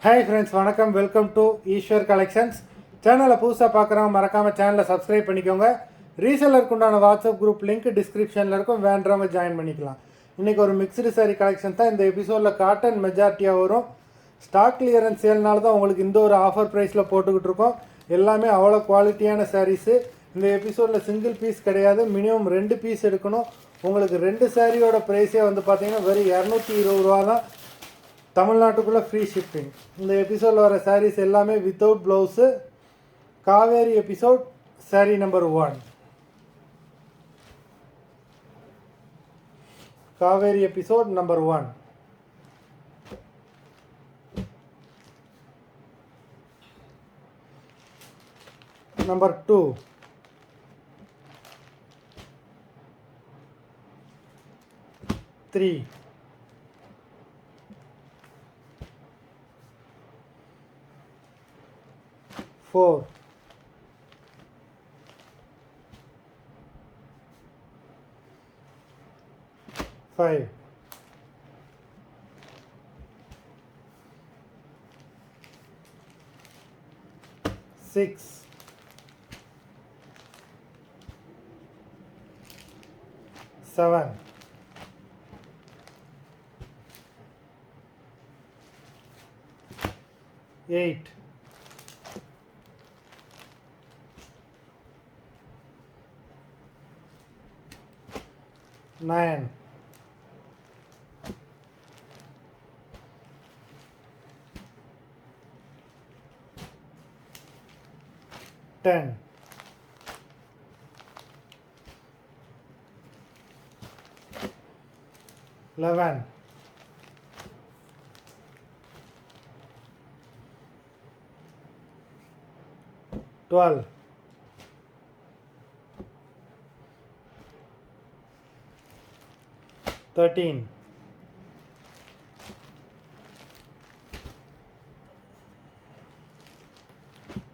Hi friends, வணக்கம். Welcome to Eswar Collections. சேனலை புதுசாக பார்க்குறவங்க மறக்காமல் சேனலை சப்ஸ்கிரைப் பண்ணிக்கோங்க. ரீசெல்லருக்கு உண்டான வாட்ஸ்அப் குரூப் லிங்க் டிஸ்கிரிப்ஷனில் இருக்கும், வேண்டவங்க ஜாயின் பண்ணிக்கலாம். இன்றைக்கி ஒரு மிக்ஸ்டு சாரீ கலெக்ஷன் தான் இந்த எபிசோடில். காட்டன் மெஜாரிட்டியாக வரும். ஸ்டாக் கிளியரன்ஸ் சேல்னால தான் உங்களுக்கு இந்த ஒரு ஆஃபர் ப்ரைஸில் போட்டுக்கிட்டு இருக்கோம். எல்லாமே அவ்வளோ குவாலிட்டியான சாரீஸு. இந்த எபிசோடில் சிங்கிள் பீஸ் கிடையாது, மினிமம் 2 பீஸ் எடுக்கணும். உங்களுக்கு 2 சாரியோட ப்ரைஸே வந்து பார்த்தீங்கன்னா வெறும் 220 ரூபா தான். தமிழ்நாட்டுக்குள்ளே ஃப்ரீ ஷிப்பிங். இந்த எபிசோடில் வர சாரீஸ் எல்லாமே without blouse. Kaveri episode sari number 1. Kaveri episode number 1. Number 2. Three. 4. 5. 6. 7. 8. 9. 10. 11. 12. 13.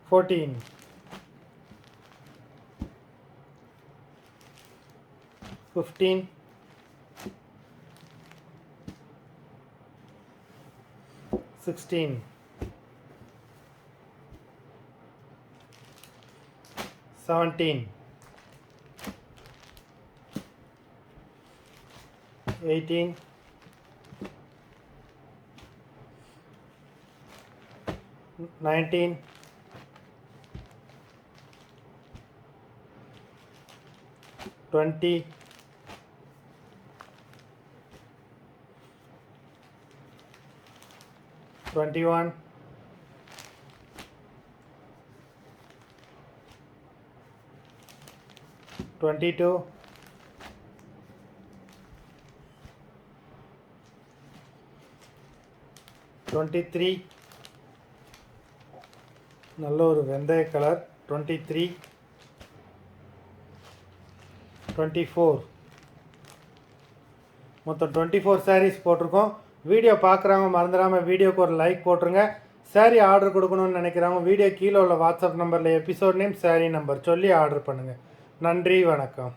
14. 15. 16. 17. 18. 19. 20. 21. 22. 23. நல்ல ஒரு வெந்தய கலர். 23. 24. மொத்தம் 24 சாரீஸ் போட்டிருக்கோம். வீடியோ பார்க்குறவங்க மறந்துடாமல் வீடியோக்கு ஒரு லைக் போட்டுருங்க. சாரீ ஆர்டர் கொடுக்கணும்னு நினைக்கிறவங்க வீடியோ கீழே உள்ள வாட்ஸ்அப் நம்பரில் எபிசோட் நேம், சாரீ நம்பர் சொல்லி ஆர்டர் பண்ணுங்கள். நன்றி, வணக்கம்.